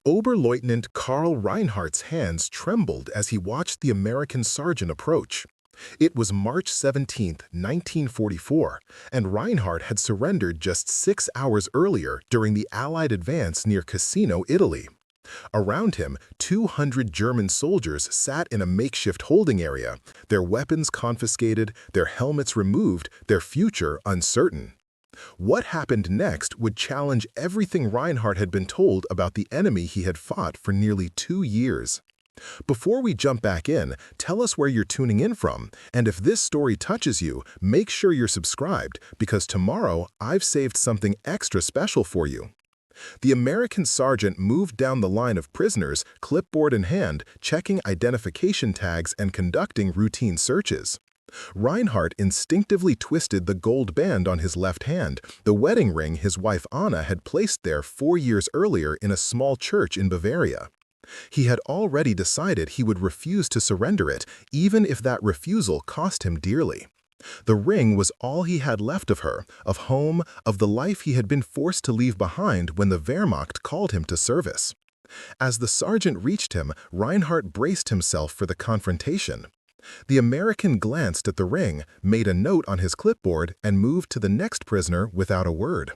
Oberleutnant Karl Reinhardt's hands trembled as he watched the American sergeant approach. It was March 17, 1944, and Reinhardt had surrendered just 6 hours earlier during the Allied advance near Cassino, Italy. Around him, 200 German soldiers sat in a makeshift holding area, their weapons confiscated, their helmets removed, their future uncertain. What happened next would challenge everything Reinhardt had been told about the enemy he had fought for nearly 2 years. Before we jump back in, tell us where you're tuning in from, and if this story touches you, make sure you're subscribed, because tomorrow I've saved something extra special for you. The American sergeant moved down the line of prisoners, clipboard in hand, checking identification tags and conducting routine searches. Reinhardt instinctively twisted the gold band on his left hand, the wedding ring his wife Anna had placed there 4 years earlier in a small church in Bavaria. He had already decided he would refuse to surrender it, even if that refusal cost him dearly. The ring was all he had left of her, of home, of the life he had been forced to leave behind when the Wehrmacht called him to service. As the sergeant reached him, Reinhardt braced himself for the confrontation. The American glanced at the ring, made a note on his clipboard, and moved to the next prisoner without a word.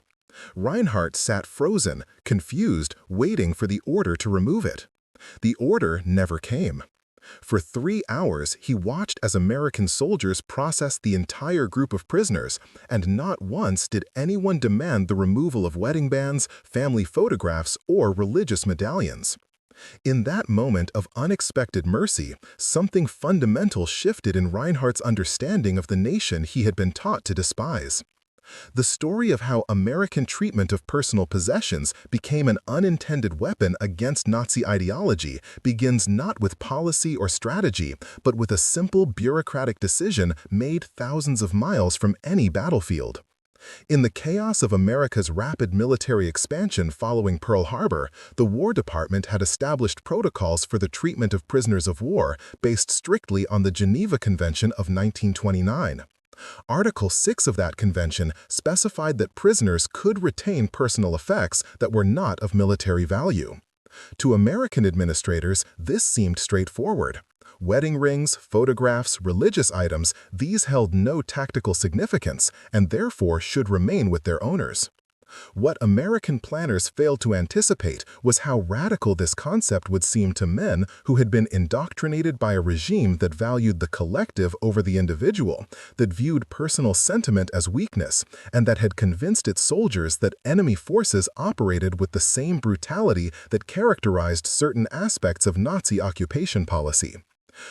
Reinhardt sat frozen, confused, waiting for the order to remove it. The order never came. For 3 hours, he watched as American soldiers processed the entire group of prisoners, and not once did anyone demand the removal of wedding bands, family photographs, or religious medallions. In that moment of unexpected mercy, something fundamental shifted in Reinhardt's understanding of the nation he had been taught to despise. The story of how American treatment of personal possessions became an unintended weapon against Nazi ideology begins not with policy or strategy, but with a simple bureaucratic decision made thousands of miles from any battlefield. In the chaos of America's rapid military expansion following Pearl Harbor, the War Department had established protocols for the treatment of prisoners of war based strictly on the Geneva Convention of 1929. Article 6 of that convention specified that prisoners could retain personal effects that were not of military value. To American administrators, this seemed straightforward. Wedding rings, photographs, religious items, these held no tactical significance and therefore should remain with their owners. What American planners failed to anticipate was how radical this concept would seem to men who had been indoctrinated by a regime that valued the collective over the individual, that viewed personal sentiment as weakness, and that had convinced its soldiers that enemy forces operated with the same brutality that characterized certain aspects of Nazi occupation policy.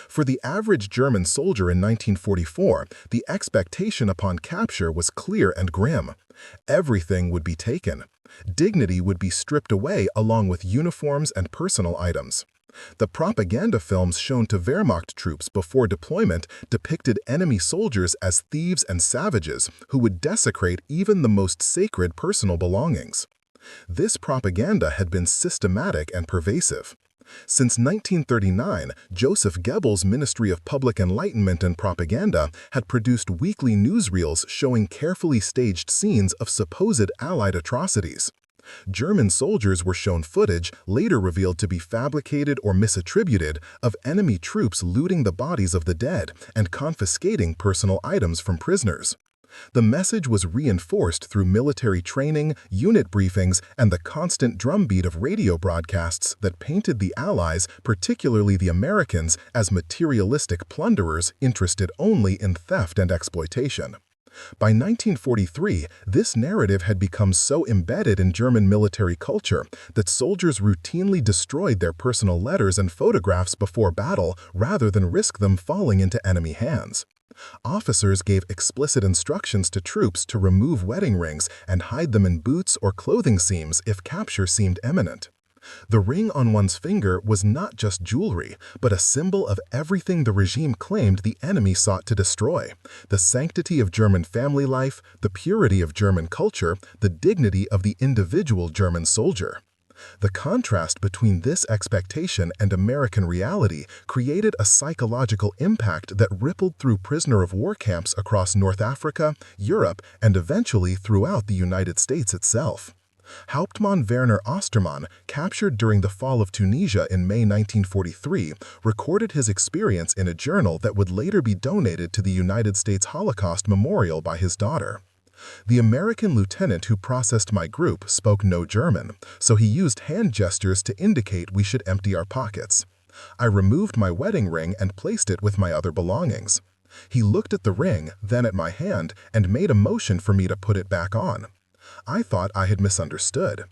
For the average German soldier in 1944, the expectation upon capture was clear and grim. Everything would be taken. Dignity would be stripped away along with uniforms and personal items. The propaganda films shown to Wehrmacht troops before deployment depicted enemy soldiers as thieves and savages who would desecrate even the most sacred personal belongings. This propaganda had been systematic and pervasive. Since 1939, Joseph Goebbels' Ministry of Public Enlightenment and Propaganda had produced weekly newsreels showing carefully staged scenes of supposed Allied atrocities. German soldiers were shown footage, later revealed to be fabricated or misattributed, of enemy troops looting the bodies of the dead and confiscating personal items from prisoners. The message was reinforced through military training, unit briefings, and the constant drumbeat of radio broadcasts that painted the Allies, particularly the Americans, as materialistic plunderers interested only in theft and exploitation. By 1943, this narrative had become so embedded in German military culture that soldiers routinely destroyed their personal letters and photographs before battle rather than risk them falling into enemy hands. Officers gave explicit instructions to troops to remove wedding rings and hide them in boots or clothing seams if capture seemed imminent. The ring on one's finger was not just jewelry, but a symbol of everything the regime claimed the enemy sought to destroy: the sanctity of German family life, the purity of German culture, the dignity of the individual German soldier. The contrast between this expectation and American reality created a psychological impact that rippled through prisoner of war camps across North Africa, Europe, and eventually throughout the United States itself. Hauptmann Werner Ostermann, captured during the fall of Tunisia in May 1943, recorded his experience in a journal that would later be donated to the United States Holocaust Memorial by his daughter. The American lieutenant who processed my group spoke no German, so he used hand gestures to indicate we should empty our pockets. I removed my wedding ring and placed it with my other belongings. He looked at the ring, then at my hand, and made a motion for me to put it back on. I thought I had misunderstood.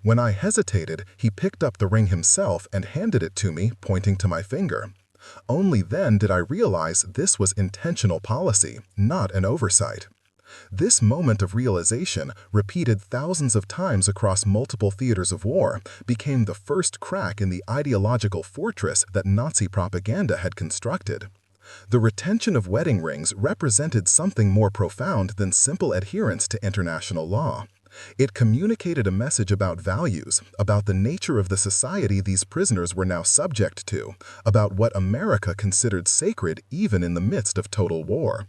When I hesitated, he picked up the ring himself and handed it to me, pointing to my finger. Only then did I realize this was intentional policy, not an oversight. This moment of realization, repeated thousands of times across multiple theaters of war, became the first crack in the ideological fortress that Nazi propaganda had constructed. The retention of wedding rings represented something more profound than simple adherence to international law. It communicated a message about values, about the nature of the society these prisoners were now subject to, about what America considered sacred even in the midst of total war.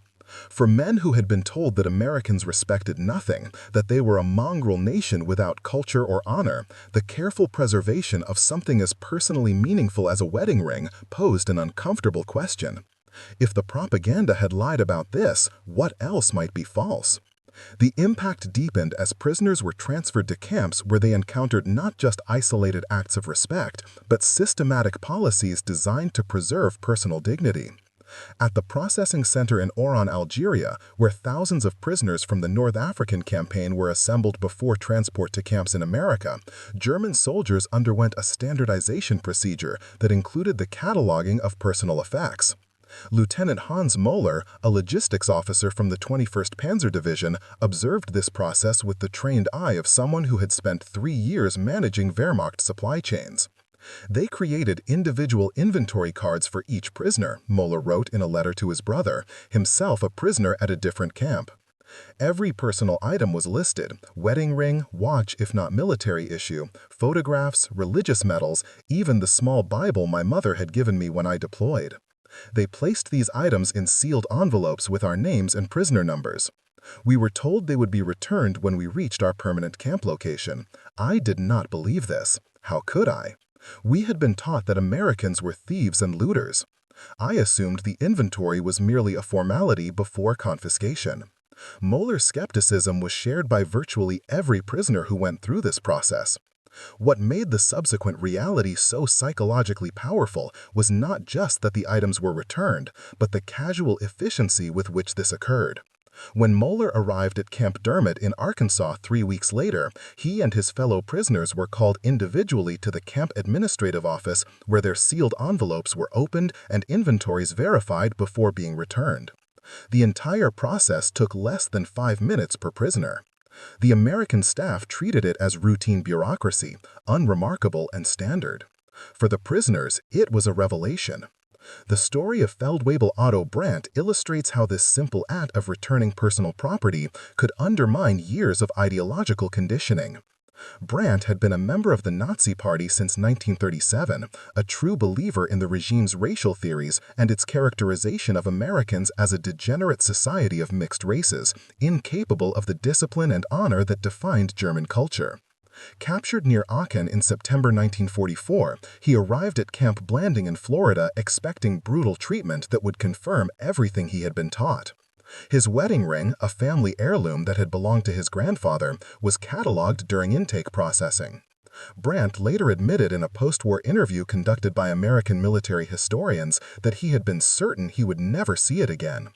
For men who had been told that Americans respected nothing, that they were a mongrel nation without culture or honor, the careful preservation of something as personally meaningful as a wedding ring posed an uncomfortable question. If the propaganda had lied about this, what else might be false? The impact deepened as prisoners were transferred to camps where they encountered not just isolated acts of respect, but systematic policies designed to preserve personal dignity. At the processing center in Oran, Algeria, where thousands of prisoners from the North African campaign were assembled before transport to camps in America, German soldiers underwent a standardization procedure that included the cataloging of personal effects. Lieutenant Hans Moeller, a logistics officer from the 21st Panzer Division, observed this process with the trained eye of someone who had spent 3 years managing Wehrmacht supply chains. They created individual inventory cards for each prisoner, Moeller wrote in a letter to his brother, himself a prisoner at a different camp. Every personal item was listed: wedding ring, watch if not military issue, photographs, religious medals, even the small Bible my mother had given me when I deployed. They placed these items in sealed envelopes with our names and prisoner numbers. We were told they would be returned when we reached our permanent camp location. I did not believe this. How could I? We had been taught that Americans were thieves and looters. I assumed the inventory was merely a formality before confiscation. Moeller's skepticism was shared by virtually every prisoner who went through this process. What made the subsequent reality so psychologically powerful was not just that the items were returned, but the casual efficiency with which this occurred. When Moeller arrived at Camp Dermot in Arkansas 3 weeks later, he and his fellow prisoners were called individually to the camp administrative office where their sealed envelopes were opened and inventories verified before being returned. The entire process took less than 5 minutes per prisoner. The American staff treated it as routine bureaucracy, unremarkable and standard. For the prisoners, it was a revelation. The story of Feldwebel Otto Brandt illustrates how this simple act of returning personal property could undermine years of ideological conditioning. Brandt had been a member of the Nazi Party since 1937, a true believer in the regime's racial theories and its characterization of Americans as a degenerate society of mixed races, incapable of the discipline and honor that defined German culture. Captured near Aachen in September 1944, he arrived at Camp Blanding in Florida expecting brutal treatment that would confirm everything he had been taught. His wedding ring, a family heirloom that had belonged to his grandfather, was catalogued during intake processing. Brandt later admitted in a post-war interview conducted by American military historians that he had been certain he would never see it again.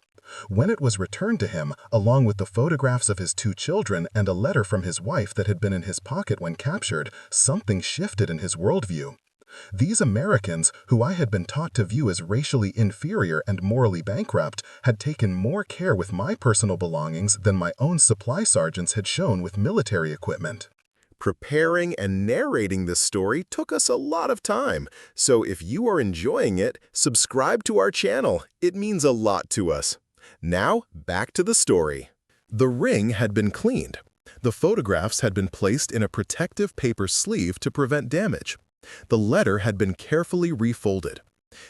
When it was returned to him, along with the photographs of his 2 children and a letter from his wife that had been in his pocket when captured, something shifted in his worldview. These Americans, who I had been taught to view as racially inferior and morally bankrupt, had taken more care with my personal belongings than my own supply sergeants had shown with military equipment. Preparing and narrating this story took us a lot of time, so if you are enjoying it, subscribe to our channel. It means a lot to us. Now, back to the story. The ring had been cleaned. The photographs had been placed in a protective paper sleeve to prevent damage. The letter had been carefully refolded.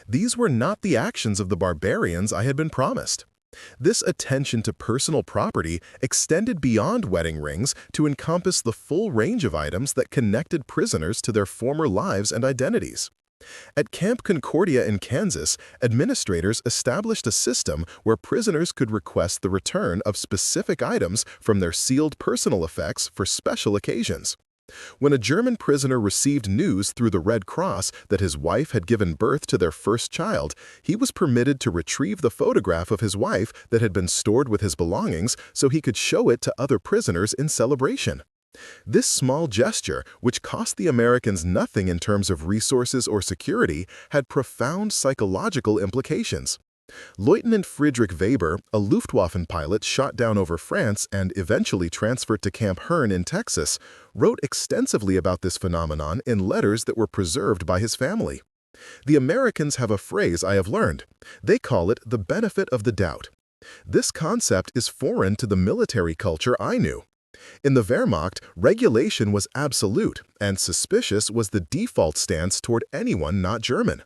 These were not the actions of the barbarians I had been promised. This attention to personal property extended beyond wedding rings to encompass the full range of items that connected prisoners to their former lives and identities. At Camp Concordia in Kansas, administrators established a system where prisoners could request the return of specific items from their sealed personal effects for special occasions. When a German prisoner received news through the Red Cross that his wife had given birth to their first child, he was permitted to retrieve the photograph of his wife that had been stored with his belongings so he could show it to other prisoners in celebration. This small gesture, which cost the Americans nothing in terms of resources or security, had profound psychological implications. Lieutenant Friedrich Weber, a Luftwaffe pilot shot down over France and eventually transferred to Camp Hearn in Texas, wrote extensively about this phenomenon in letters that were preserved by his family. The Americans have a phrase I have learned. They call it the benefit of the doubt. This concept is foreign to the military culture I knew. In the Wehrmacht, regulation was absolute, and suspicious was the default stance toward anyone not German.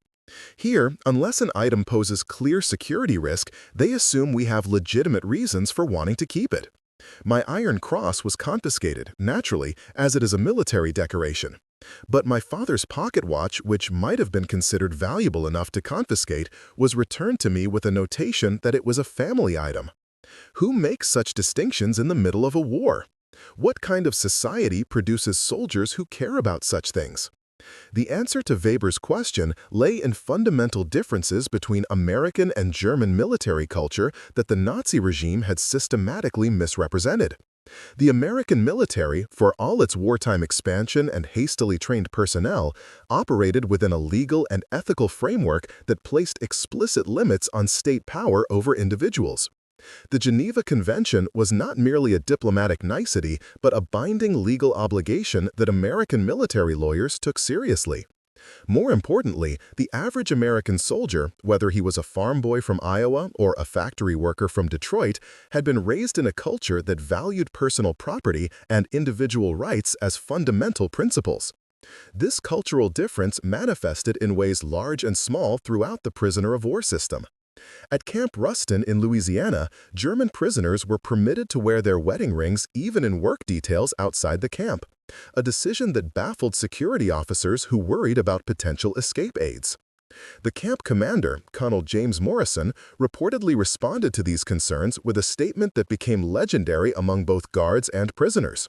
Here, unless an item poses clear security risk, they assume we have legitimate reasons for wanting to keep it. My Iron Cross was confiscated, naturally, as it is a military decoration. But my father's pocket watch, which might have been considered valuable enough to confiscate, was returned to me with a notation that it was a family item. Who makes such distinctions in the middle of a war? What kind of society produces soldiers who care about such things? The answer to Weber's question lay in fundamental differences between American and German military culture that the Nazi regime had systematically misrepresented. The American military, for all its wartime expansion and hastily trained personnel, operated within a legal and ethical framework that placed explicit limits on state power over individuals. The Geneva Convention was not merely a diplomatic nicety, but a binding legal obligation that American military lawyers took seriously. More importantly, the average American soldier, whether he was a farm boy from Iowa or a factory worker from Detroit, had been raised in a culture that valued personal property and individual rights as fundamental principles. This cultural difference manifested in ways large and small throughout the prisoner of war system. At Camp Ruston in Louisiana, German prisoners were permitted to wear their wedding rings even in work details outside the camp, a decision that baffled security officers who worried about potential escape aids. The camp commander, Colonel James Morrison, reportedly responded to these concerns with a statement that became legendary among both guards and prisoners.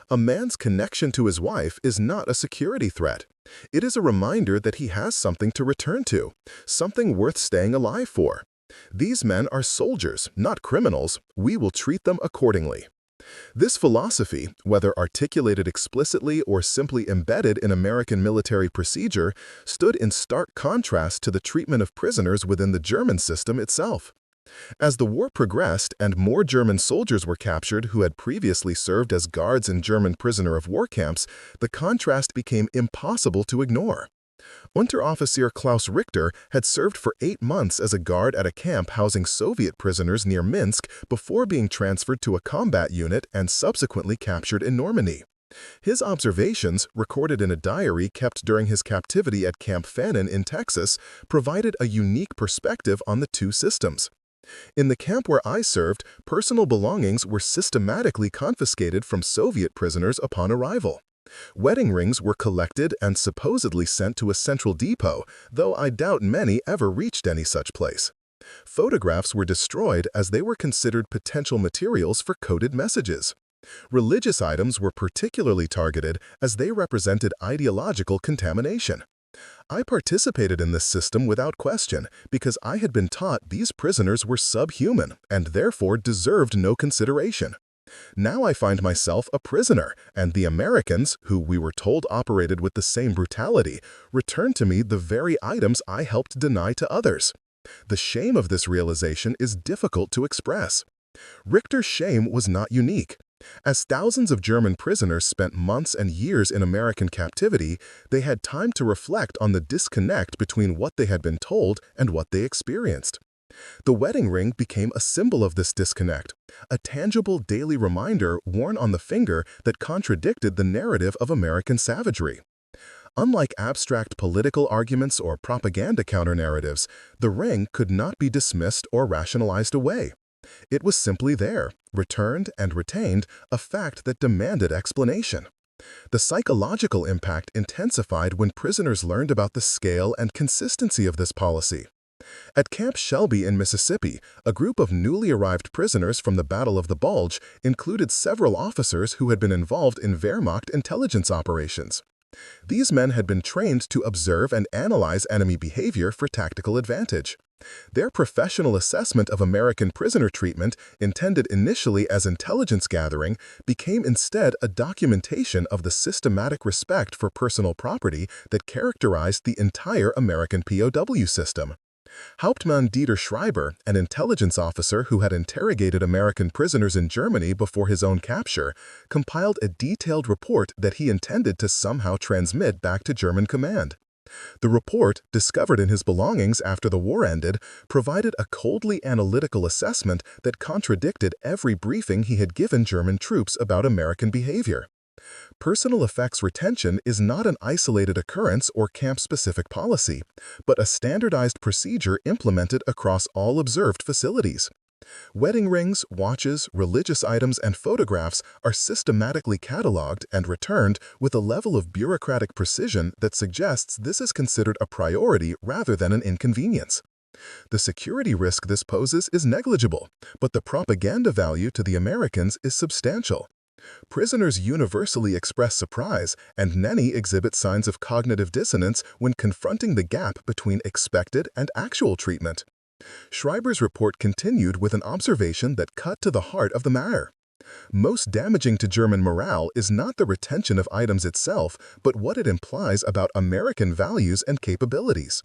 A man's connection to his wife is not a security threat. It is a reminder that he has something to return to, something worth staying alive for. These men are soldiers, not criminals. We will treat them accordingly. This philosophy, whether articulated explicitly or simply embedded in American military procedure, stood in stark contrast to the treatment of prisoners within the German system itself. As the war progressed and more German soldiers were captured who had previously served as guards in German prisoner of war camps, the contrast became impossible to ignore. Unteroffizier Klaus Richter had served for 8 months as a guard at a camp housing Soviet prisoners near Minsk before being transferred to a combat unit and subsequently captured in Normandy. His observations, recorded in a diary kept during his captivity at Camp Fannin in Texas, provided a unique perspective on the two systems. In the camp where I served, personal belongings were systematically confiscated from Soviet prisoners upon arrival. Wedding rings were collected and supposedly sent to a central depot, though I doubt many ever reached any such place. Photographs were destroyed as they were considered potential materials for coded messages. Religious items were particularly targeted as they represented ideological contamination. I participated in this system without question because I had been taught these prisoners were subhuman and therefore deserved no consideration. Now I find myself a prisoner, and the Americans, who we were told operated with the same brutality, returned to me the very items I helped deny to others. The shame of this realization is difficult to express. Richter's shame was not unique. As thousands of German prisoners spent months and years in American captivity, they had time to reflect on the disconnect between what they had been told and what they experienced. The wedding ring became a symbol of this disconnect, a tangible daily reminder worn on the finger that contradicted the narrative of American savagery. Unlike abstract political arguments or propaganda counter-narratives, the ring could not be dismissed or rationalized away. It was simply there, returned and retained, a fact that demanded explanation. The psychological impact intensified when prisoners learned about the scale and consistency of this policy. At Camp Shelby in Mississippi, a group of newly arrived prisoners from the Battle of the Bulge included several officers who had been involved in Wehrmacht intelligence operations. These men had been trained to observe and analyze enemy behavior for tactical advantage. Their professional assessment of American prisoner treatment, intended initially as intelligence gathering, became instead a documentation of the systematic respect for personal property that characterized the entire American POW system. Hauptmann Dieter Schreiber, an intelligence officer who had interrogated American prisoners in Germany before his own capture, compiled a detailed report that he intended to somehow transmit back to German command. The report, discovered in his belongings after the war ended, provided a coldly analytical assessment that contradicted every briefing he had given German troops about American behavior. Personal effects retention is not an isolated occurrence or camp-specific policy, but a standardized procedure implemented across all observed facilities. Wedding rings, watches, religious items, and photographs are systematically cataloged and returned with a level of bureaucratic precision that suggests this is considered a priority rather than an inconvenience. The security risk this poses is negligible, but the propaganda value to the Americans is substantial. Prisoners universally express surprise, and many exhibit signs of cognitive dissonance when confronting the gap between expected and actual treatment. Schreiber's report continued with an observation that cut to the heart of the matter. Most damaging to German morale is not the retention of items itself, but what it implies about American values and capabilities.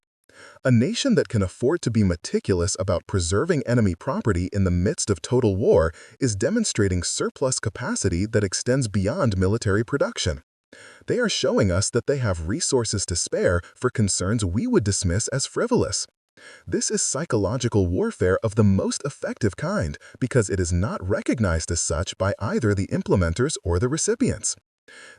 A nation that can afford to be meticulous about preserving enemy property in the midst of total war is demonstrating surplus capacity that extends beyond military production. They are showing us that they have resources to spare for concerns we would dismiss as frivolous. This is psychological warfare of the most effective kind because it is not recognized as such by either the implementers or the recipients.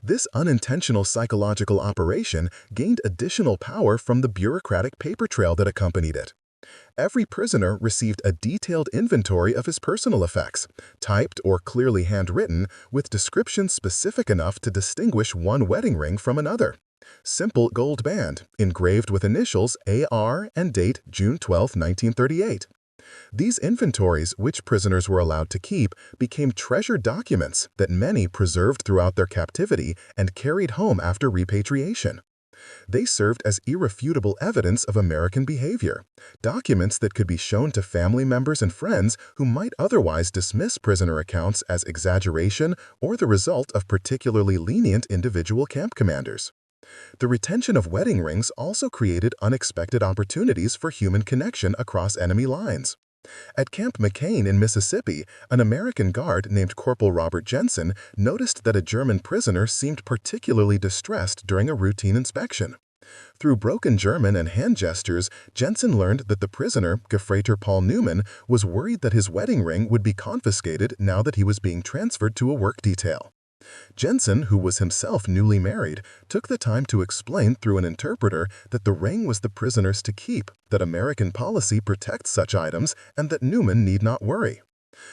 This unintentional psychological operation gained additional power from the bureaucratic paper trail that accompanied it. Every prisoner received a detailed inventory of his personal effects, typed or clearly handwritten, with descriptions specific enough to distinguish one wedding ring from another. Simple gold band, engraved with initials AR and date June 12, 1938. These inventories, which prisoners were allowed to keep, became treasured documents that many preserved throughout their captivity and carried home after repatriation. They served as irrefutable evidence of American behavior, documents that could be shown to family members and friends who might otherwise dismiss prisoner accounts as exaggeration or the result of particularly lenient individual camp commanders. The retention of wedding rings also created unexpected opportunities for human connection across enemy lines. At Camp McCain in Mississippi, an American guard named Corporal Robert Jensen noticed that a German prisoner seemed particularly distressed during a routine inspection. Through broken German and hand gestures, Jensen learned that the prisoner, Gefreiter Paul Newman, was worried that his wedding ring would be confiscated now that he was being transferred to a work detail. Jensen, who was himself newly married, took the time to explain through an interpreter that the ring was the prisoner's to keep, that American policy protects such items, and that Newman need not worry.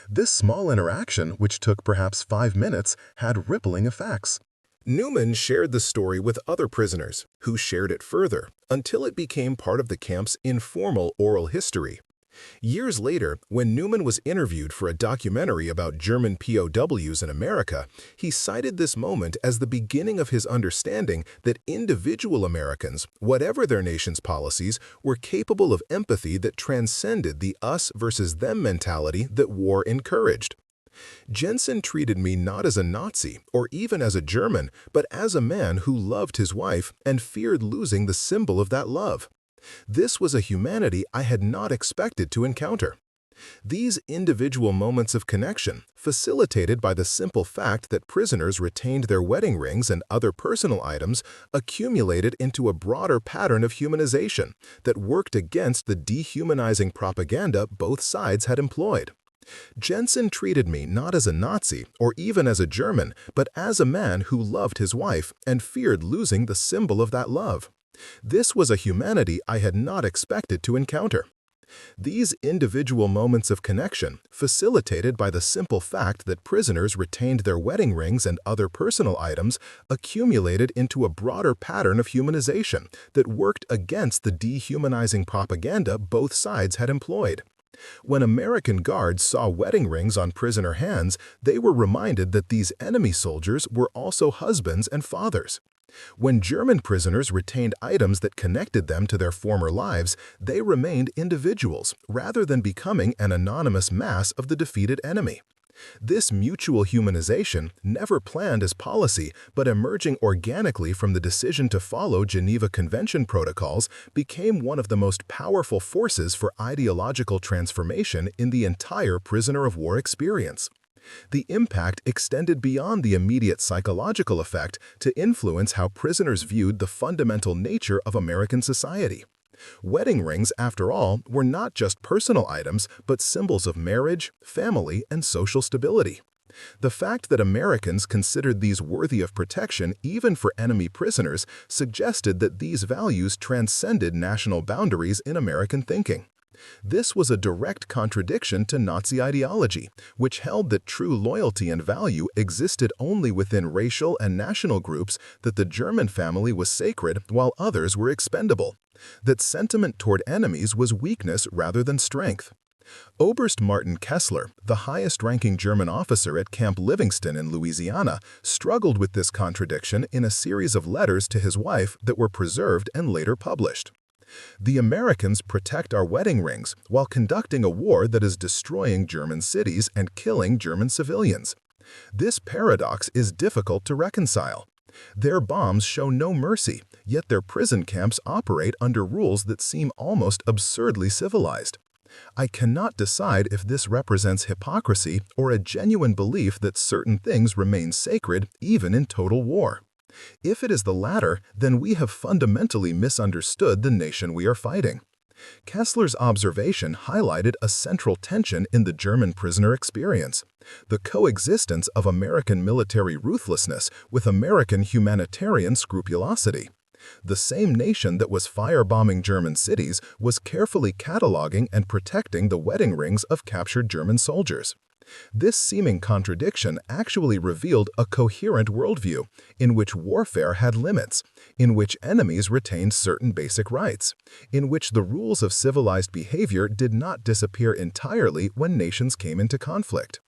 This small interaction, which took perhaps 5 minutes, had rippling effects. Newman shared the story with other prisoners, who shared it further, until it became part of the camp's informal oral history. Years later, when Newman was interviewed for a documentary about German POWs in America, he cited this moment as the beginning of his understanding that individual Americans, whatever their nation's policies, were capable of empathy that transcended the us versus them mentality that war encouraged. Jensen treated me not as a Nazi or even as a German, but as a man who loved his wife and feared losing the symbol of that love. This was a humanity I had not expected to encounter. These individual moments of connection, facilitated by the simple fact that prisoners retained their wedding rings and other personal items, accumulated into a broader pattern of humanization that worked against the dehumanizing propaganda both sides had employed. Jensen treated me not as a Nazi or even as a German, but as a man who loved his wife and feared losing the symbol of that love. This was a humanity I had not expected to encounter. These individual moments of connection, facilitated by the simple fact that prisoners retained their wedding rings and other personal items, accumulated into a broader pattern of humanization that worked against the dehumanizing propaganda both sides had employed. When American guards saw wedding rings on prisoner hands, they were reminded that these enemy soldiers were also husbands and fathers. When German prisoners retained items that connected them to their former lives, they remained individuals rather than becoming an anonymous mass of the defeated enemy. This mutual humanization, never planned as policy but emerging organically from the decision to follow Geneva Convention protocols, became one of the most powerful forces for ideological transformation in the entire prisoner of war experience. The impact extended beyond the immediate psychological effect to influence how prisoners viewed the fundamental nature of American society. Wedding rings, after all, were not just personal items, but symbols of marriage, family, and social stability. The fact that Americans considered these worthy of protection even for enemy prisoners suggested that these values transcended national boundaries in American thinking. This was a direct contradiction to Nazi ideology, which held that true loyalty and value existed only within racial and national groups, that the German family was sacred while others were expendable, that sentiment toward enemies was weakness rather than strength. Oberst Martin Kessler, the highest-ranking German officer at Camp Livingston in Louisiana, struggled with this contradiction in a series of letters to his wife that were preserved and later published. The Americans protect our wedding rings while conducting a war that is destroying German cities and killing German civilians. This paradox is difficult to reconcile. Their bombs show no mercy, yet their prison camps operate under rules that seem almost absurdly civilized. I cannot decide if this represents hypocrisy or a genuine belief that certain things remain sacred even in total war. If it is the latter, then we have fundamentally misunderstood the nation we are fighting. Kessler's observation highlighted a central tension in the German prisoner experience: the coexistence of American military ruthlessness with American humanitarian scrupulosity. The same nation that was firebombing German cities was carefully cataloging and protecting the wedding rings of captured German soldiers. This seeming contradiction actually revealed a coherent worldview, in which warfare had limits, in which enemies retained certain basic rights, in which the rules of civilized behavior did not disappear entirely when nations came into conflict.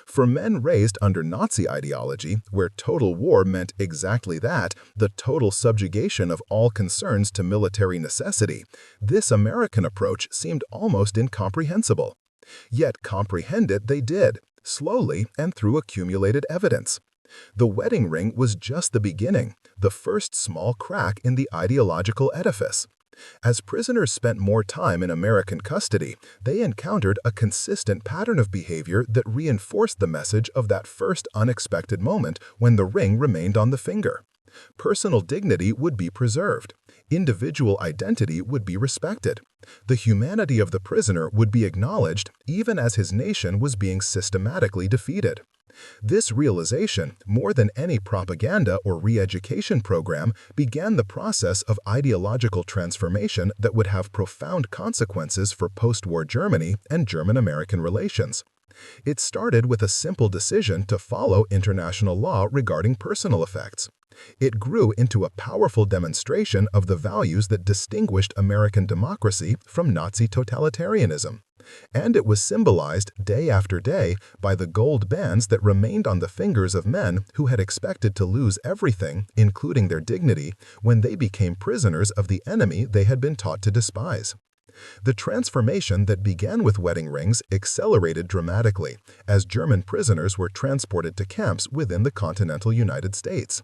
For men raised under Nazi ideology, where total war meant exactly that, the total subjugation of all concerns to military necessity, this American approach seemed almost incomprehensible. Yet comprehend it they did, slowly and through accumulated evidence. The wedding ring was just the beginning, the first small crack in the ideological edifice. As prisoners spent more time in American custody, they encountered a consistent pattern of behavior that reinforced the message of that first unexpected moment when the ring remained on the finger. Personal dignity would be preserved. Individual identity would be respected. The humanity of the prisoner would be acknowledged even as his nation was being systematically defeated. This realization, more than any propaganda or re-education program, began the process of ideological transformation that would have profound consequences for post-war Germany and German-American relations. It started with a simple decision to follow international law regarding personal effects. It grew into a powerful demonstration of the values that distinguished American democracy from Nazi totalitarianism. And it was symbolized day after day by the gold bands that remained on the fingers of men who had expected to lose everything, including their dignity, when they became prisoners of the enemy they had been taught to despise. The transformation that began with wedding rings accelerated dramatically as German prisoners were transported to camps within the continental United States.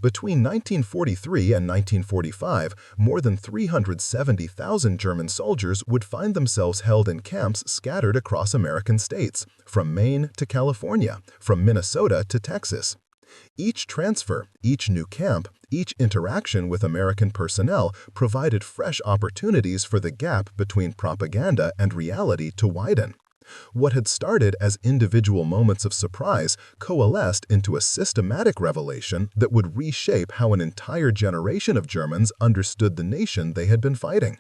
Between 1943 and 1945, more than 370,000 German soldiers would find themselves held in camps scattered across American states, from Maine to California, from Minnesota to Texas. Each transfer, each new camp, each interaction with American personnel provided fresh opportunities for the gap between propaganda and reality to widen. What had started as individual moments of surprise coalesced into a systematic revelation that would reshape how an entire generation of Germans understood the nation they had been fighting.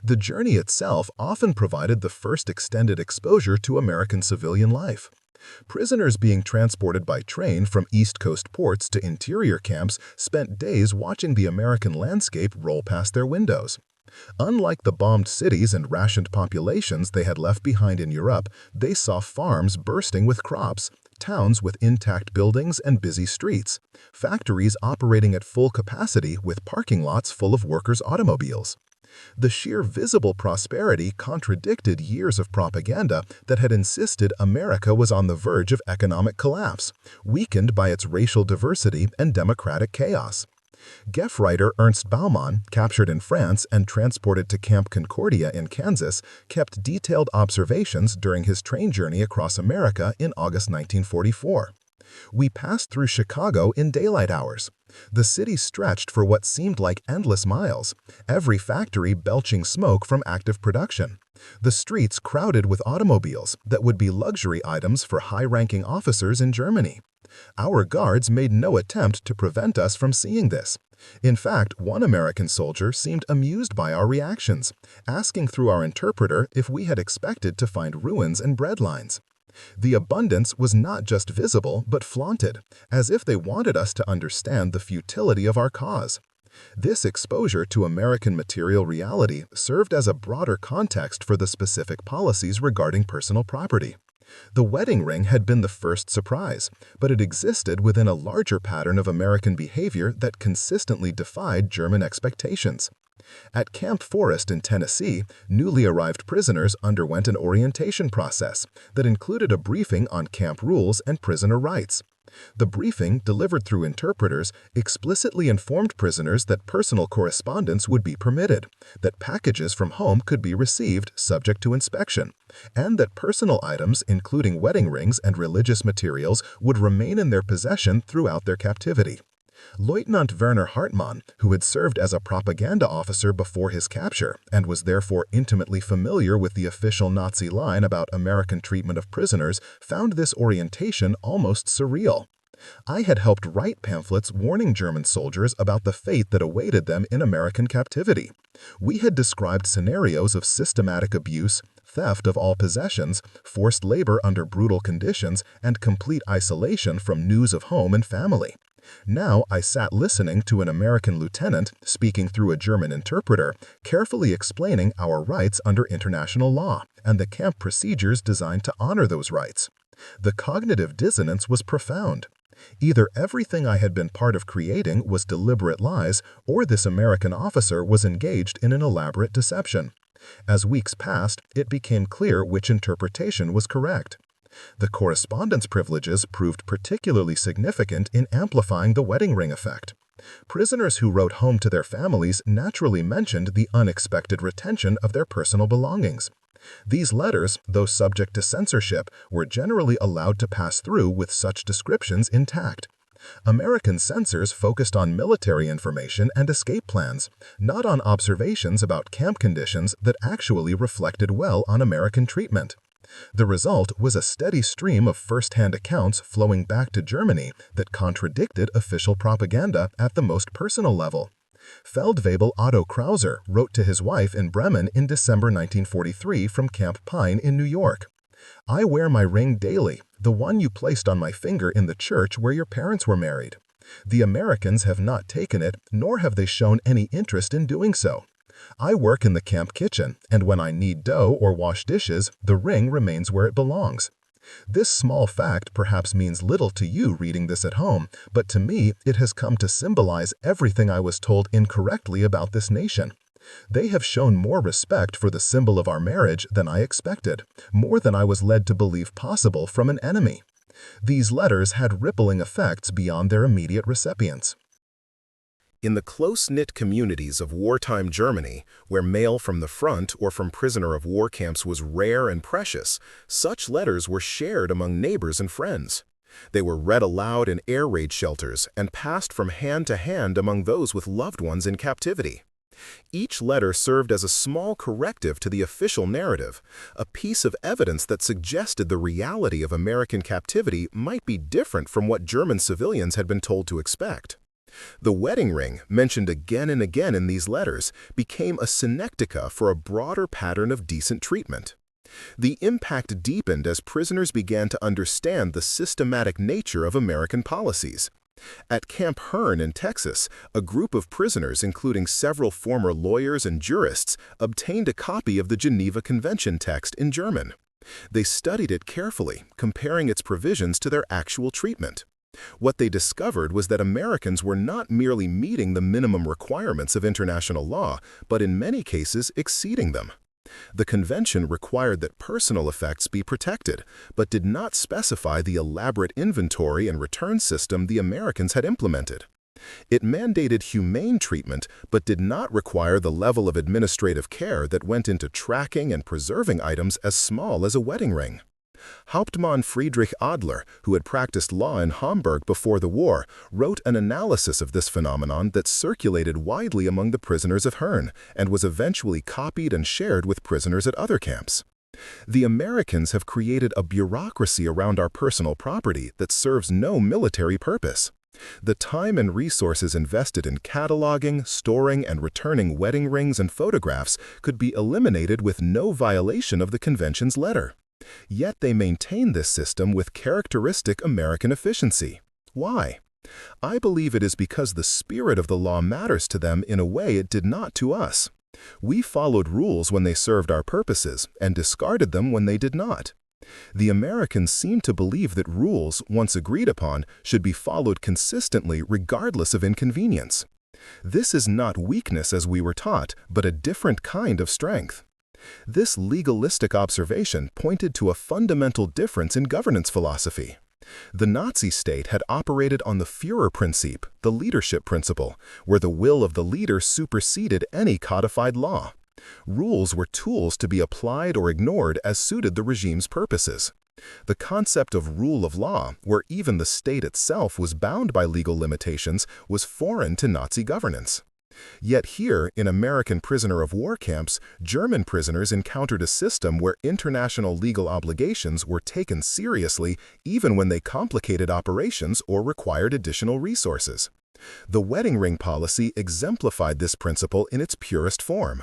The journey itself often provided the first extended exposure to American civilian life. Prisoners being transported by train from East Coast ports to interior camps spent days watching the American landscape roll past their windows. Unlike the bombed cities and rationed populations they had left behind in Europe, they saw farms bursting with crops, towns with intact buildings and busy streets, factories operating at full capacity with parking lots full of workers' automobiles. The sheer visible prosperity contradicted years of propaganda that had insisted America was on the verge of economic collapse, weakened by its racial diversity and democratic chaos. GEF writer Ernst Baumann, captured in France and transported to Camp Concordia in Kansas, kept detailed observations during his train journey across America in August 1944. We passed through Chicago in daylight hours. The city stretched for what seemed like endless miles, every factory belching smoke from active production. The streets crowded with automobiles that would be luxury items for high-ranking officers in Germany. Our guards made no attempt to prevent us from seeing this. In fact, one American soldier seemed amused by our reactions, asking through our interpreter if we had expected to find ruins and breadlines. The abundance was not just visible but flaunted, as if they wanted us to understand the futility of our cause. This exposure to American material reality served as a broader context for the specific policies regarding personal property. The wedding ring had been the first surprise, but it existed within a larger pattern of American behavior that consistently defied German expectations. At Camp Forest in Tennessee, newly arrived prisoners underwent an orientation process that included a briefing on camp rules and prisoner rights. The briefing, delivered through interpreters, explicitly informed prisoners that personal correspondence would be permitted, that packages from home could be received subject to inspection, and that personal items, including wedding rings and religious materials, would remain in their possession throughout their captivity. Lieutenant Werner Hartmann, who had served as a propaganda officer before his capture and was therefore intimately familiar with the official Nazi line about American treatment of prisoners, found this orientation almost surreal. I had helped write pamphlets warning German soldiers about the fate that awaited them in American captivity. We had described scenarios of systematic abuse, theft of all possessions, forced labor under brutal conditions, and complete isolation from news of home and family. Now I sat listening to an American lieutenant speaking through a German interpreter, carefully explaining our rights under international law and the camp procedures designed to honor those rights. The cognitive dissonance was profound. Either everything I had been part of creating was deliberate lies, or this American officer was engaged in an elaborate deception. As weeks passed, it became clear which interpretation was correct. The correspondence privileges proved particularly significant in amplifying the wedding ring effect. Prisoners who wrote home to their families naturally mentioned the unexpected retention of their personal belongings. These letters, though subject to censorship, were generally allowed to pass through with such descriptions intact. American censors focused on military information and escape plans, not on observations about camp conditions that actually reflected well on American treatment. The result was a steady stream of first-hand accounts flowing back to Germany that contradicted official propaganda at the most personal level. Feldwebel Otto Krauser wrote to his wife in Bremen in December 1943 from Camp Pine in New York. "I wear my ring daily, the one you placed on my finger in the church where your parents were married. The Americans have not taken it, nor have they shown any interest in doing so. I work in the camp kitchen, and when I knead dough or wash dishes, the ring remains where it belongs." This small fact perhaps means little to you reading this at home, but to me it has come to symbolize everything I was told incorrectly about this nation. They have shown more respect for the symbol of our marriage than I expected, more than I was led to believe possible from an enemy. These letters had rippling effects beyond their immediate recipients. In the close-knit communities of wartime Germany, where mail from the front or from prisoner of war camps was rare and precious, such letters were shared among neighbors and friends. They were read aloud in air raid shelters and passed from hand to hand among those with loved ones in captivity. Each letter served as a small corrective to the official narrative, a piece of evidence that suggested the reality of American captivity might be different from what German civilians had been told to expect. The wedding ring, mentioned again and again in these letters, became a synecdoche for a broader pattern of decent treatment. The impact deepened as prisoners began to understand the systematic nature of American policies. At Camp Hearn in Texas, a group of prisoners, including several former lawyers and jurists, obtained a copy of the Geneva Convention text in German. They studied it carefully, comparing its provisions to their actual treatment. What they discovered was that Americans were not merely meeting the minimum requirements of international law, but in many cases exceeding them. The convention required that personal effects be protected, but did not specify the elaborate inventory and return system the Americans had implemented. It mandated humane treatment, but did not require the level of administrative care that went into tracking and preserving items as small as a wedding ring. Hauptmann Friedrich Adler, who had practiced law in Hamburg before the war, wrote an analysis of this phenomenon that circulated widely among the prisoners of Hearn and was eventually copied and shared with prisoners at other camps. The Americans have created a bureaucracy around our personal property that serves no military purpose. The time and resources invested in cataloging, storing, and returning wedding rings and photographs could be eliminated with no violation of the convention's letter. Yet they maintain this system with characteristic American efficiency. Why? I believe it is because the spirit of the law matters to them in a way it did not to us. We followed rules when they served our purposes and discarded them when they did not. The Americans seem to believe that rules, once agreed upon, should be followed consistently regardless of inconvenience. This is not weakness as we were taught, but a different kind of strength. This legalistic observation pointed to a fundamental difference in governance philosophy. The Nazi state had operated on the Führerprinzip, the leadership principle, where the will of the leader superseded any codified law. Rules were tools to be applied or ignored as suited the regime's purposes. The concept of rule of law, where even the state itself was bound by legal limitations, was foreign to Nazi governance. Yet here, in American prisoner of war camps, German prisoners encountered a system where international legal obligations were taken seriously even when they complicated operations or required additional resources. The wedding ring policy exemplified this principle in its purest form.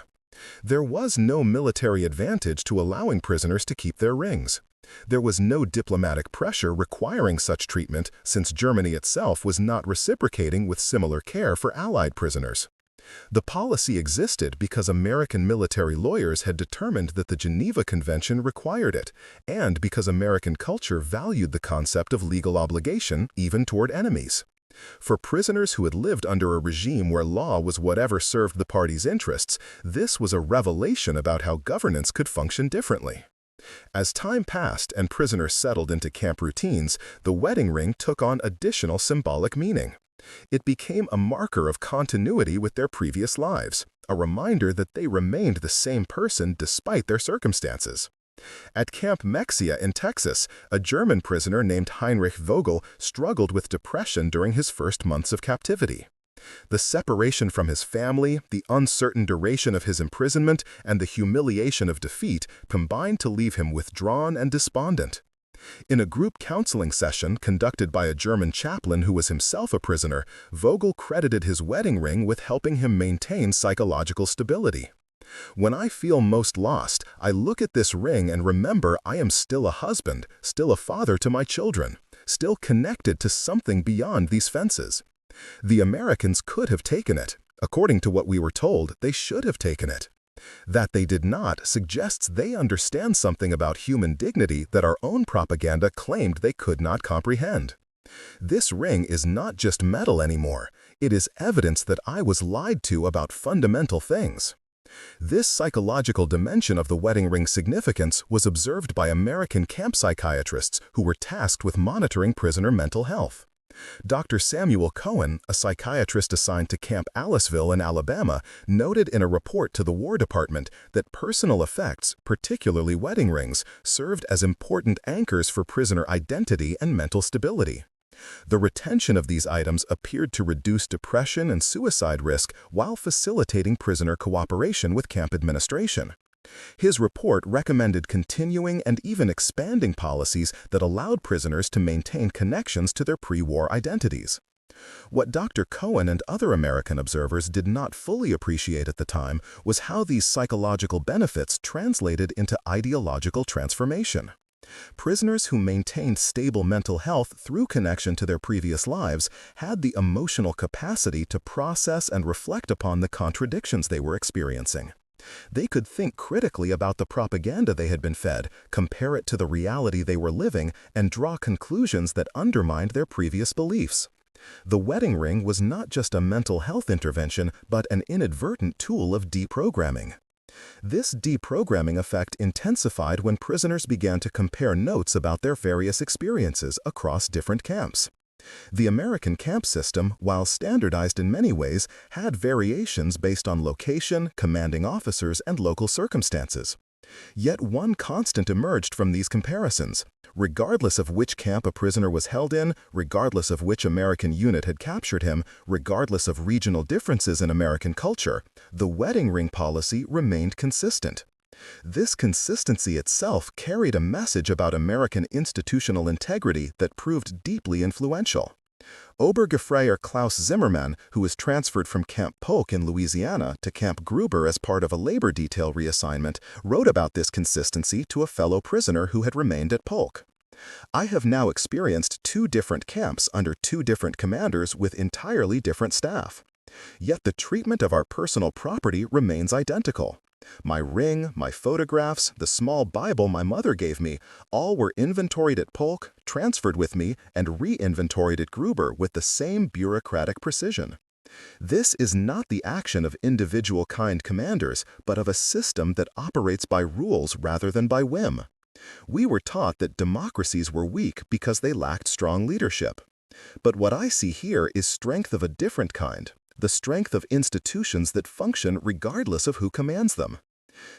There was no military advantage to allowing prisoners to keep their rings. There was no diplomatic pressure requiring such treatment since Germany itself was not reciprocating with similar care for Allied prisoners. The policy existed because American military lawyers had determined that the Geneva Convention required it, and because American culture valued the concept of legal obligation even toward enemies. For prisoners who had lived under a regime where law was whatever served the party's interests, this was a revelation about how governance could function differently. As time passed and prisoners settled into camp routines, the wedding ring took on additional symbolic meaning. It became a marker of continuity with their previous lives, a reminder that they remained the same person despite their circumstances. At Camp Mexia in Texas, a German prisoner named Heinrich Vogel struggled with depression during his first months of captivity. The separation from his family, the uncertain duration of his imprisonment, and the humiliation of defeat combined to leave him withdrawn and despondent. In a group counseling session conducted by a German chaplain who was himself a prisoner, Vogel credited his wedding ring with helping him maintain psychological stability. "When I feel most lost, I look at this ring and remember I am still a husband, still a father to my children, still connected to something beyond these fences." The Americans could have taken it. According to what we were told, they should have taken it. That they did not suggests they understand something about human dignity that our own propaganda claimed they could not comprehend. This ring is not just metal anymore. It is evidence that I was lied to about fundamental things. This psychological dimension of the wedding ring's significance was observed by American camp psychiatrists who were tasked with monitoring prisoner mental health. Dr. Samuel Cohen, a psychiatrist assigned to Camp Aliceville in Alabama, noted in a report to the War Department that personal effects, particularly wedding rings, served as important anchors for prisoner identity and mental stability. The retention of these items appeared to reduce depression and suicide risk while facilitating prisoner cooperation with camp administration. His report recommended continuing and even expanding policies that allowed prisoners to maintain connections to their pre-war identities. What Dr. Cohen and other American observers did not fully appreciate at the time was how these psychological benefits translated into ideological transformation. Prisoners who maintained stable mental health through connection to their previous lives had the emotional capacity to process and reflect upon the contradictions they were experiencing. They could think critically about the propaganda they had been fed, compare it to the reality they were living, and draw conclusions that undermined their previous beliefs. The wedding ring was not just a mental health intervention, but an inadvertent tool of deprogramming. This deprogramming effect intensified when prisoners began to compare notes about their various experiences across different camps. The American camp system, while standardized in many ways, had variations based on location, commanding officers, and local circumstances. Yet one constant emerged from these comparisons. Regardless of which camp a prisoner was held in, regardless of which American unit had captured him, regardless of regional differences in American culture, the wedding ring policy remained consistent. This consistency itself carried a message about American institutional integrity that proved deeply influential. Obergefreier Klaus Zimmermann, who was transferred from Camp Polk in Louisiana to Camp Gruber as part of a labor detail reassignment, wrote about this consistency to a fellow prisoner who had remained at Polk. "I have now experienced 2 different camps under 2 different commanders with entirely different staff. Yet the treatment of our personal property remains identical. My ring, my photographs, the small Bible my mother gave me, all were inventoried at Polk, transferred with me, and re-inventoried at Gruber with the same bureaucratic precision. This is not the action of individual kind commanders, but of a system that operates by rules rather than by whim. We were taught that democracies were weak because they lacked strong leadership. But what I see here is strength of a different kind. The strength of institutions that function regardless of who commands them.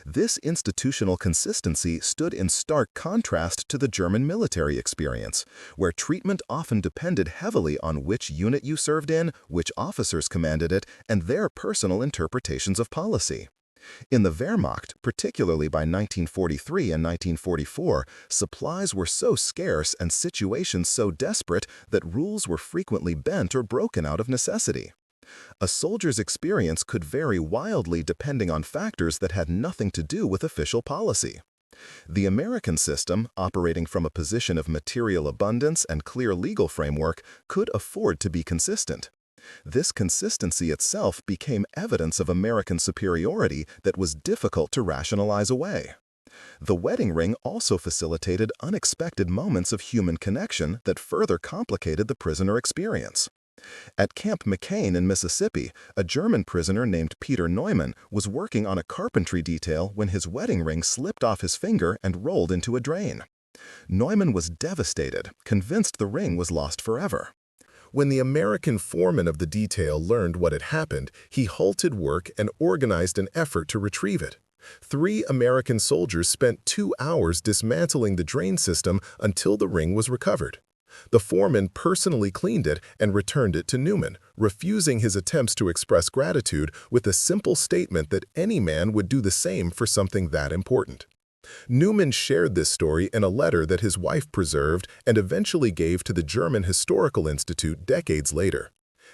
This institutional consistency stood in stark contrast to the German military experience, where treatment often depended heavily on which unit you served in, which officers commanded it, and their personal interpretations of policy. In the Wehrmacht, particularly by 1943 and 1944, supplies were so scarce and situations so desperate that rules were frequently bent or broken out of necessity. A soldier's experience could vary wildly depending on factors that had nothing to do with official policy. The American system, operating from a position of material abundance and clear legal framework, could afford to be consistent. This consistency itself became evidence of American superiority that was difficult to rationalize away. The wedding ring also facilitated unexpected moments of human connection that further complicated the prisoner experience. At Camp McCain in Mississippi, a German prisoner named Peter Neumann was working on a carpentry detail when his wedding ring slipped off his finger and rolled into a drain. Neumann was devastated, convinced the ring was lost forever. When the American foreman of the detail learned what had happened, he halted work and organized an effort to retrieve it. 3 American soldiers spent 2 hours dismantling the drain system until the ring was recovered. The foreman personally cleaned it and returned it to Neumann, refusing his attempts to express gratitude with a simple statement that any man would do the same for something that important. Neumann shared this story in a letter that his wife preserved and eventually gave to the German Historical Institute decades later.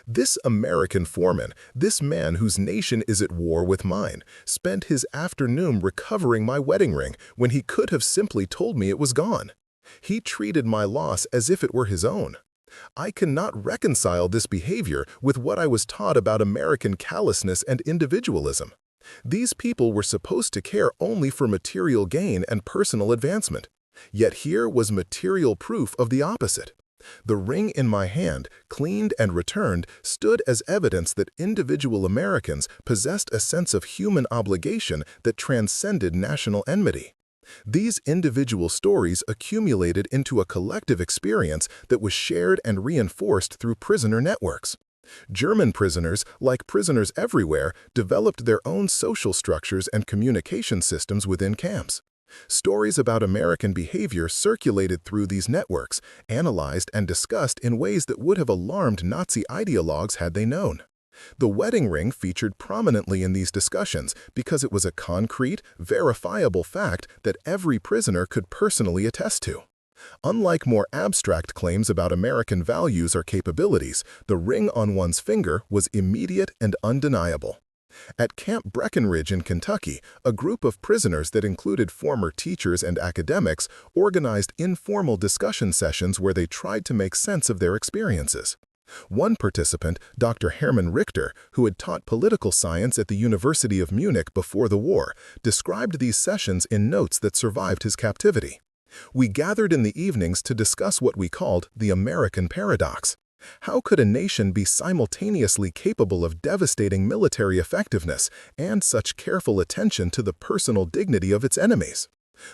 This American foreman, this man whose nation is at war with mine, spent his afternoon recovering my wedding ring when he could have simply told me it was gone. He treated my loss as if it were his own. I cannot reconcile this behavior with what I was taught about American callousness and individualism. These people were supposed to care only for material gain and personal advancement. Yet here was material proof of the opposite. The ring in my hand, cleaned and returned, stood as evidence that individual Americans possessed a sense of human obligation that transcended national enmity. These individual stories accumulated into a collective experience that was shared and reinforced through prisoner networks. German prisoners, like prisoners everywhere, developed their own social structures and communication systems within camps. Stories about American behavior circulated through these networks, analyzed and discussed in ways that would have alarmed Nazi ideologues had they known. The wedding ring featured prominently in these discussions because it was a concrete, verifiable fact that every prisoner could personally attest to. Unlike more abstract claims about American values or capabilities, the ring on one's finger was immediate and undeniable. At Camp Breckinridge in Kentucky, a group of prisoners that included former teachers and academics organized informal discussion sessions where they tried to make sense of their experiences. One participant, Dr. Hermann Richter, who had taught political science at the University of Munich before the war, described these sessions in notes that survived his captivity. "We gathered in the evenings to discuss what we called the American paradox. How could a nation be simultaneously capable of devastating military effectiveness and such careful attention to the personal dignity of its enemies?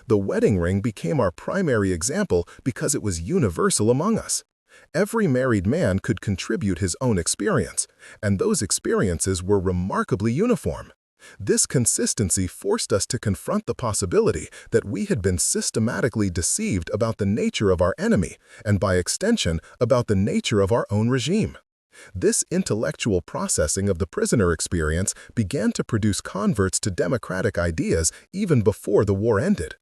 The wedding ring became our primary example because it was universal among us. Every married man could contribute his own experience, and those experiences were remarkably uniform. This consistency forced us to confront the possibility that we had been systematically deceived about the nature of our enemy, and by extension, about the nature of our own regime. This intellectual processing of the prisoner experience began to produce converts to democratic ideas even before the war ended.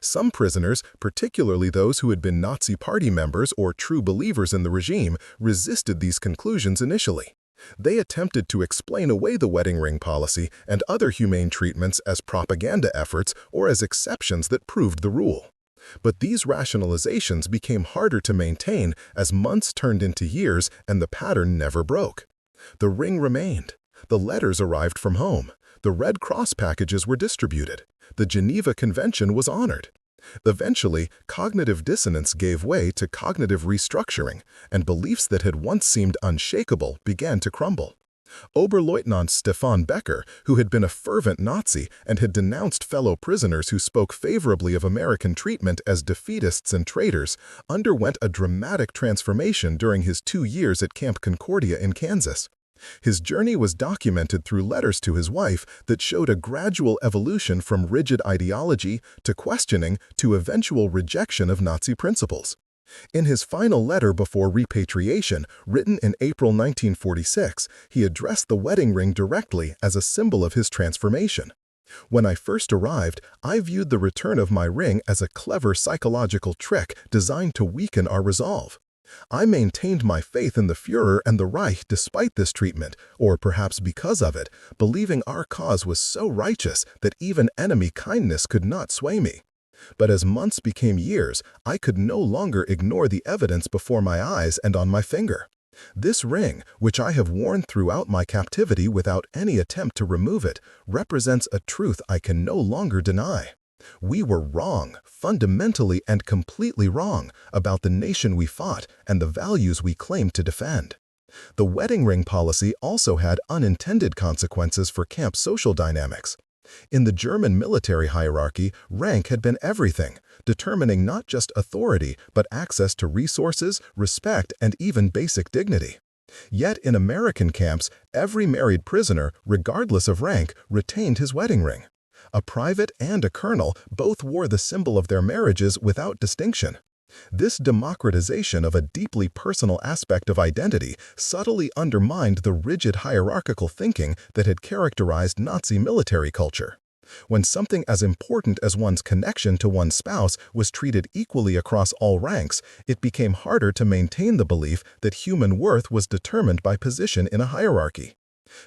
Some prisoners, particularly those who had been Nazi Party members or true believers in the regime, resisted these conclusions initially. They attempted to explain away the wedding ring policy and other humane treatments as propaganda efforts or as exceptions that proved the rule. But these rationalizations became harder to maintain as months turned into years and the pattern never broke. The ring remained. The letters arrived from home. The Red Cross packages were distributed. The Geneva Convention was honored. Eventually, cognitive dissonance gave way to cognitive restructuring, and beliefs that had once seemed unshakable began to crumble. Oberleutnant Stefan Becker, who had been a fervent Nazi and had denounced fellow prisoners who spoke favorably of American treatment as defeatists and traitors, underwent a dramatic transformation during his 2 years at Camp Concordia in Kansas. His journey was documented through letters to his wife that showed a gradual evolution from rigid ideology to questioning to eventual rejection of Nazi principles. In his final letter before repatriation, written in April 1946, he addressed the wedding ring directly as a symbol of his transformation. "When I first arrived, I viewed the return of my ring as a clever psychological trick designed to weaken our resolve. I maintained my faith in the Führer and the Reich despite this treatment, or perhaps because of it, believing our cause was so righteous that even enemy kindness could not sway me. But as months became years, I could no longer ignore the evidence before my eyes and on my finger. This ring, which I have worn throughout my captivity without any attempt to remove it, represents a truth I can no longer deny. We were wrong, fundamentally and completely wrong, about the nation we fought and the values we claimed to defend." The wedding ring policy also had unintended consequences for camp social dynamics. In the German military hierarchy, rank had been everything, determining not just authority but access to resources, respect, and even basic dignity. Yet in American camps, every married prisoner, regardless of rank, retained his wedding ring. A private and a colonel both wore the symbol of their marriages without distinction. This democratization of a deeply personal aspect of identity subtly undermined the rigid hierarchical thinking that had characterized Nazi military culture. When something as important as one's connection to one's spouse was treated equally across all ranks, it became harder to maintain the belief that human worth was determined by position in a hierarchy.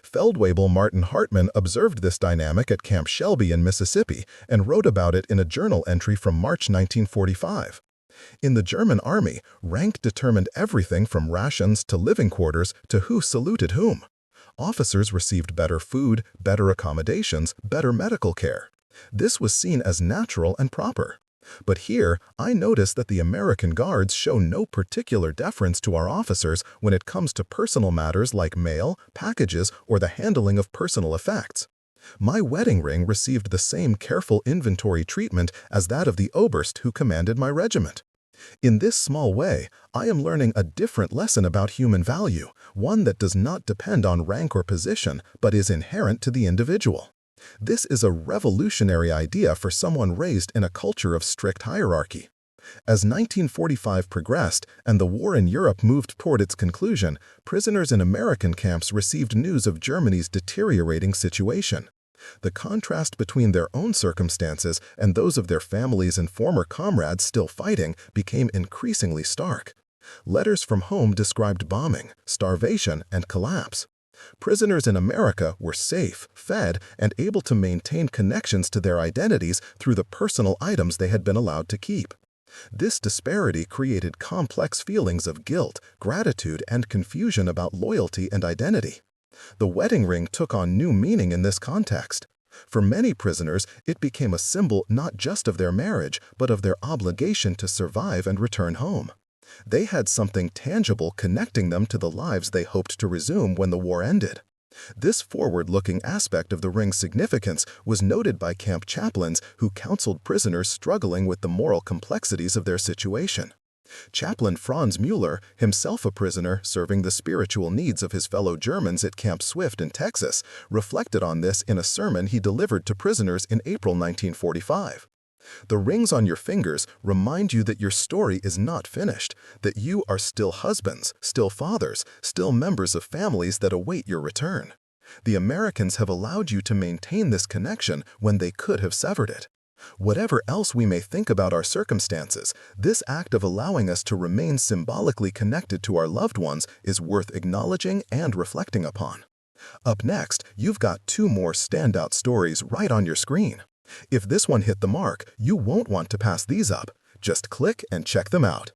Feldwebel Martin Hartmann observed this dynamic at Camp Shelby in Mississippi and wrote about it in a journal entry from March 1945. In the German army, rank determined everything from rations to living quarters to who saluted whom. Officers received better food, better accommodations, better medical care. This was seen as natural and proper. But here, I notice that the American Guards show no particular deference to our officers when it comes to personal matters like mail, packages, or the handling of personal effects. My wedding ring received the same careful inventory treatment as that of the Oberst who commanded my regiment. In this small way, I am learning a different lesson about human value, one that does not depend on rank or position, but is inherent to the individual. This is a revolutionary idea for someone raised in a culture of strict hierarchy. As 1945 progressed and the war in Europe moved toward its conclusion, prisoners in American camps received news of Germany's deteriorating situation. The contrast between their own circumstances and those of their families and former comrades still fighting became increasingly stark. Letters from home described bombing, starvation, and collapse. Prisoners in America were safe, fed, and able to maintain connections to their identities through the personal items they had been allowed to keep. This disparity created complex feelings of guilt, gratitude, and confusion about loyalty and identity. The wedding ring took on new meaning in this context. For many prisoners, it became a symbol not just of their marriage, but of their obligation to survive and return home. They had something tangible connecting them to the lives they hoped to resume when the war ended. This forward-looking aspect of the ring's significance was noted by camp chaplains who counseled prisoners struggling with the moral complexities of their situation. Chaplain Franz Müller, himself a prisoner serving the spiritual needs of his fellow Germans at Camp Swift in Texas, reflected on this in a sermon he delivered to prisoners in April 1945. The rings on your fingers remind you that your story is not finished, that you are still husbands, still fathers, still members of families that await your return. The Americans have allowed you to maintain this connection when they could have severed it. Whatever else we may think about our circumstances, this act of allowing us to remain symbolically connected to our loved ones is worth acknowledging and reflecting upon. Up next, you've got two more standout stories right on your screen. If this one hit the mark, you won't want to pass these up. Just click and check them out.